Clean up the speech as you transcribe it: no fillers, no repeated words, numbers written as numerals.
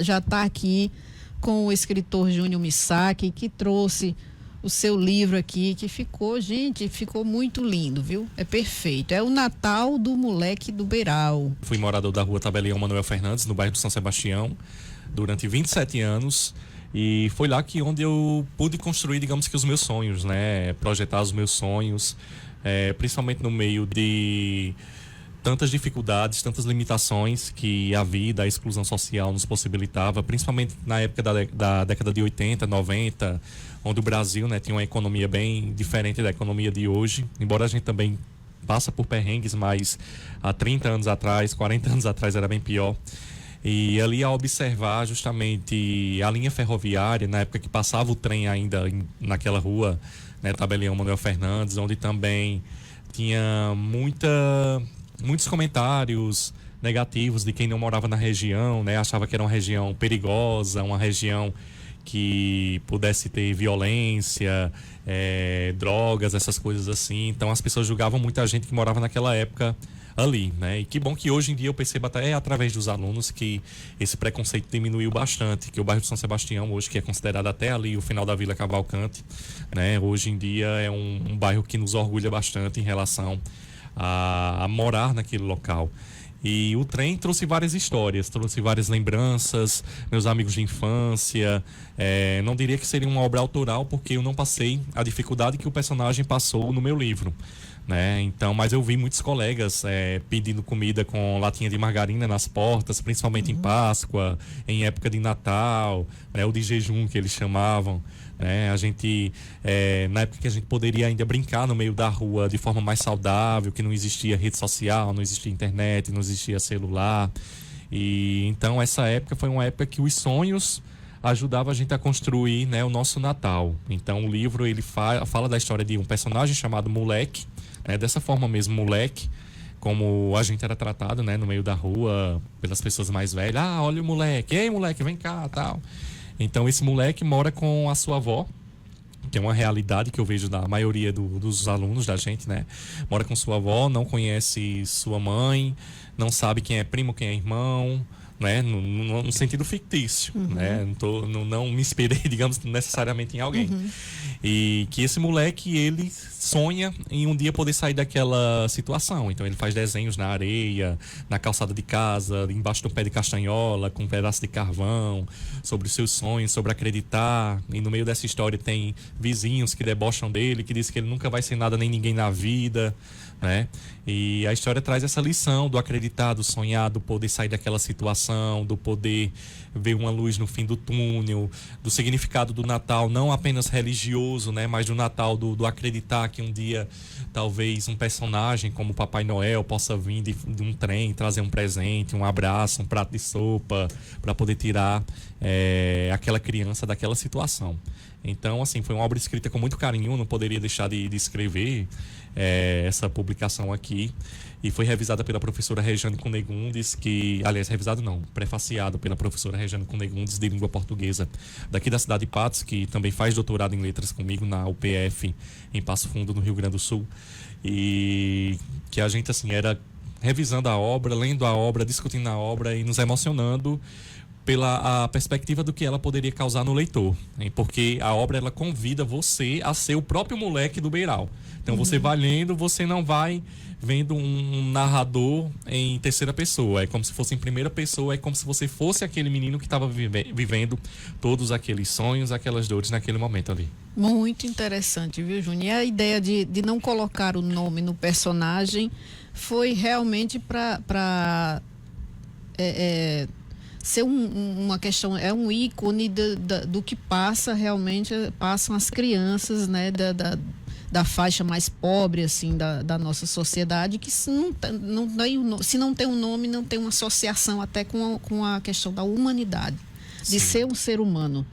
já tá aqui com o escritor Júnior Misaki, que trouxe o seu livro aqui, que ficou, gente, ficou muito lindo, viu? É perfeito. É o Natal do Moleque do Beiral. Fui morador da rua Tabelião Manuel Fernandes, no bairro do São Sebastião, durante 27 anos. E foi lá onde eu pude construir, digamos que, os meus sonhos, né? Projetar os meus sonhos, principalmente no meio de tantas dificuldades, tantas limitações que a vida, a exclusão social nos possibilitava, principalmente na época da década de 80, 90, onde o Brasil, né, tinha uma economia bem diferente da economia de hoje, embora a gente também passa por perrengues, mas há 30 anos atrás, 40 anos atrás era bem pior. E ali a observar justamente a linha ferroviária, na época que passava o trem ainda naquela rua, né, Tabelião Manuel Fernandes, onde também tinha muitos comentários negativos de quem não morava na região, né? Achava que era uma região perigosa, uma região que pudesse ter violência, drogas, essas coisas assim. Então as pessoas julgavam muita gente que morava naquela época ali, né? E que bom que hoje em dia eu percebo até através dos alunos que esse preconceito diminuiu bastante, que o bairro de São Sebastião hoje, que é considerado até ali o final da Vila Cavalcante, né? Hoje em dia é um bairro que nos orgulha bastante em relação a morar naquele local. E o trem trouxe várias histórias, trouxe várias lembranças, meus amigos de infância. Não diria que seria uma obra autoral, porque eu não passei a dificuldade que o personagem passou no meu livro, né? Então, mas eu vi muitos colegas pedindo comida com latinha de margarina nas portas, principalmente em Páscoa, em época de Natal, né? O de jejum que eles chamavam. A gente, na época que a gente poderia ainda brincar no meio da rua de forma mais saudável, que não existia rede social, não existia internet, não existia celular. E então essa época foi uma época que os sonhos ajudavam a gente a construir, né, o nosso Natal. Então o livro ele fala da história de um personagem chamado Moleque, né, dessa forma mesmo, Moleque, como a gente era tratado, né, no meio da rua pelas pessoas mais velhas. Ah, olha o moleque, ei moleque, vem cá, tal. Então esse moleque mora com a sua avó, que é uma realidade que eu vejo da maioria dos alunos da gente, né? Mora com sua avó, não conhece sua mãe, não sabe quem é primo, quem é irmão, né? No sentido fictício, né? Não me inspirei, digamos, necessariamente em alguém. E que esse moleque, ele sonha em um dia poder sair daquela situação. Então ele faz desenhos na areia, na calçada de casa, embaixo de um pé de castanhola, com um pedaço de carvão, sobre os seus sonhos, sobre acreditar. E no meio dessa história tem vizinhos que debocham dele, que dizem que ele nunca vai ser nada nem ninguém na vida, né? E a história traz essa lição do acreditar, do sonhar, do poder sair daquela situação, do poder ver uma luz no fim do túnel, do significado do Natal, não apenas religioso, né, mas do Natal, do acreditar que um dia talvez um personagem como o Papai Noel possa vir de um trem, trazer um presente, um abraço, um prato de sopa, para poder tirar aquela criança daquela situação. Então, assim, foi uma obra escrita com muito carinho, não poderia deixar de escrever essa publicação aqui. E foi revisada pela professora Rejane Cunegundes, que, aliás, revisado não, prefaciado pela professora Rejane Cunegundes, de língua portuguesa, daqui da cidade de Patos, que também faz doutorado em letras comigo na UPF, em Passo Fundo, no Rio Grande do Sul. E que a gente, assim, era revisando a obra, lendo a obra, discutindo a obra e nos emocionando pela a perspectiva do que ela poderia causar no leitor, hein? Porque a obra ela convida você a ser o próprio moleque do Beiral. Então você vai lendo, você não vai vendo um narrador em terceira pessoa, é como se fosse em primeira pessoa, é como se você fosse aquele menino que estava vivendo todos aqueles sonhos, aquelas dores naquele momento ali. Muito interessante, viu, Júnior? E a ideia de não colocar o nome no personagem foi realmente para ser uma questão, é um ícone do que passa realmente, passam as crianças, né, da faixa mais pobre, assim, da nossa sociedade, que se não tem um nome, não tem uma associação até com a questão da humanidade, de ser um ser humano.